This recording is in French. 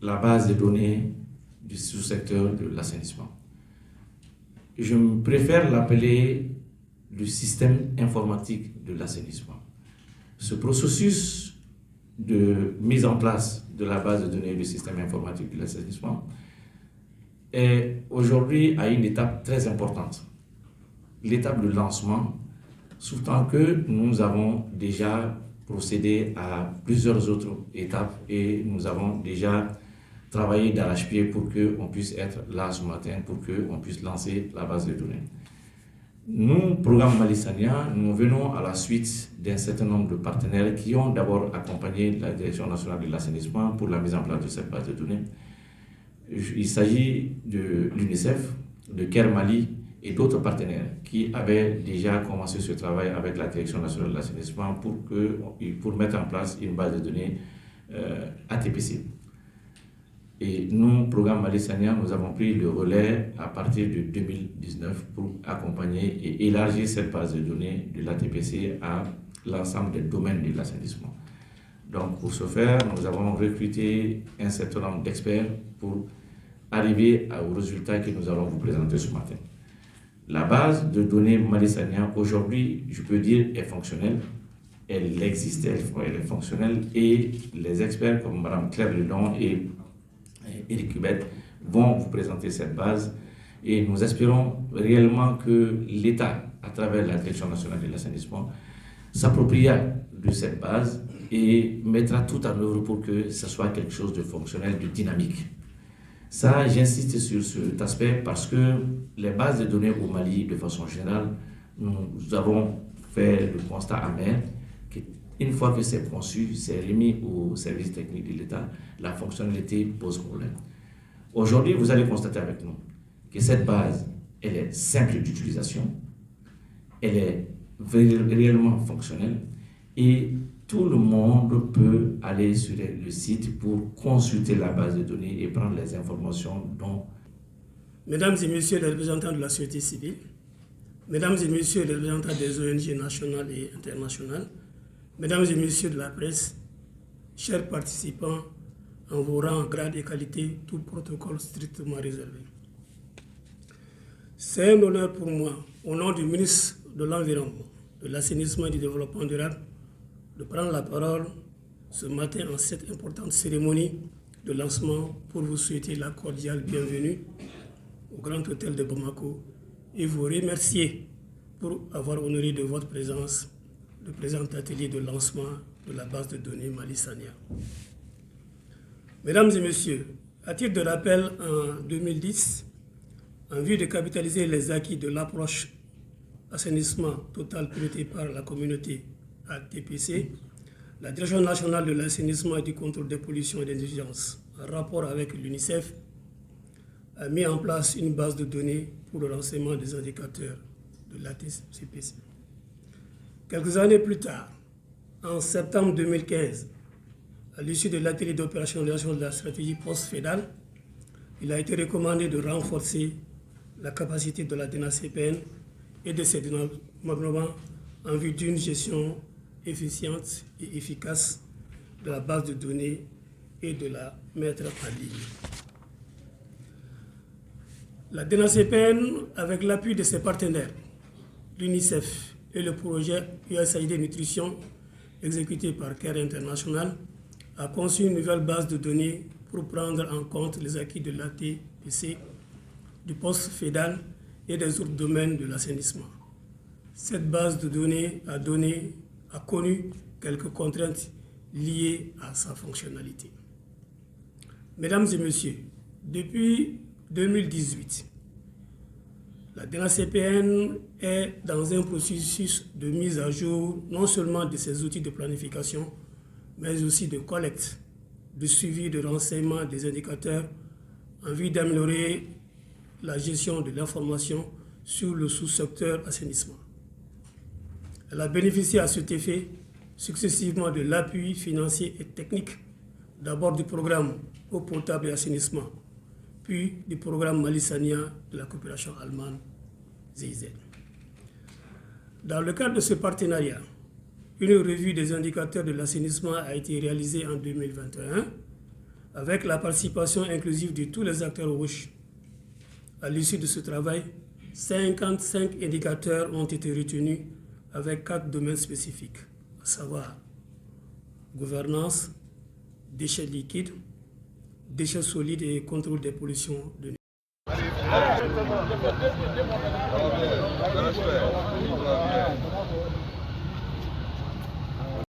la base de données du sous-secteur de l'assainissement. Je préfère l'appeler le système informatique de l'assainissement. Ce processus de mise en place de la base de données du système informatique de l'assainissement est aujourd'hui à une étape très importante, l'étape de lancement, surtout que nous avons déjà procédé à plusieurs autres étapes et nous avons déjà travaillé d'arrache-pied pour qu'on puisse être là ce matin, pour qu'on puisse lancer la base de données. Nous, programme Malisania, nous venons à la suite d'un certain nombre de partenaires qui ont d'abord accompagné la Direction nationale de l'assainissement pour la mise en place de cette base de données. Il s'agit de l'UNICEF, de Care Mali et d'autres partenaires qui avaient déjà commencé ce travail avec la Direction nationale de l'assainissement pour mettre en place une base de données ATPC. Et nous, programme Malisania, nous avons pris le relais à partir de 2019 pour accompagner et élargir cette base de données de l'ATPC à l'ensemble des domaines de l'assainissement. Donc, pour ce faire, nous avons recruté un certain nombre d'experts pour arriver aux résultats que nous allons vous présenter ce matin. La base de données Malisania, aujourd'hui, je peux dire, est fonctionnelle. Elle existe, elle est fonctionnelle et les experts comme Mme Claire Ledon et Éric Hubert vont vous présenter cette base et nous espérons réellement que l'État, à travers la Direction nationale de l'assainissement, s'appropriera de cette base et mettra tout en œuvre pour que ce soit quelque chose de fonctionnel, de dynamique. Ça, j'insiste sur cet aspect parce que les bases de données au Mali, de façon générale, nous avons fait le constat amer qu'une fois que c'est conçu, c'est remis au service technique de l'État, la fonctionnalité pose problème. Aujourd'hui, vous allez constater avec nous que cette base, elle est simple d'utilisation, elle est réellement fonctionnelle et tout le monde peut aller sur le site pour consulter la base de données et prendre les informations dont... Mesdames et messieurs les représentants de la société civile, mesdames et messieurs les représentants des ONG nationales et internationales, mesdames et messieurs de la presse, chers participants, en vos rangs, grades et qualités, tout protocole strictement réservé. C'est un honneur pour moi, au nom du ministre de l'Environnement, de l'Assainissement et du Développement durable, de prendre la parole ce matin en cette importante cérémonie de lancement pour vous souhaiter la cordiale bienvenue au Grand Hôtel de Bamako et vous remercier pour avoir honoré de votre présence le présent atelier de lancement de la base de données Malisania. Mesdames et messieurs, à titre de rappel, en 2010, en vue de capitaliser les acquis de l'approche assainissement total pilotée par la communauté ATPC, la Direction nationale de l'assainissement et du contrôle des pollutions et des nuisances, en rapport avec l'UNICEF, a mis en place une base de données pour le renseignement des indicateurs de l'ATPC. Quelques années plus tard, en septembre 2015, à l'issue de l'atelier d'opérationnalisation de la stratégie post-fédale, il a été recommandé de renforcer la capacité de la DNACPN et de ses démembrements en vue d'une gestion efficiente et efficace de la base de données et de la mettre en ligne. La DNACPN, avec l'appui de ses partenaires, l'UNICEF et le projet USAID Nutrition, exécuté par CARE International, a conçu une nouvelle base de données pour prendre en compte les acquis de l'ATPC, du post-fédal et des autres domaines de l'assainissement. Cette base de données a connu quelques contraintes liées à sa fonctionnalité. Mesdames et messieurs, depuis 2018, la DNACPN est dans un processus de mise à jour non seulement de ses outils de planification, mais aussi de collecte, de suivi, de renseignement des indicateurs en vue d'améliorer la gestion de l'information sur le sous-secteur assainissement. Elle a bénéficié à cet effet successivement de l'appui financier et technique, d'abord du programme Eau potable et assainissement, puis du programme Malisania de la coopération allemande GIZ. Dans le cadre de ce partenariat, une revue des indicateurs de l'assainissement a été réalisée en 2021 Avec la participation inclusive de tous les acteurs rouges. À l'issue de ce travail, 55 indicateurs ont été retenus avec 4 domaines spécifiques, à savoir gouvernance, déchets liquides, déchets solides et contrôle des pollutions de nuit. Allez,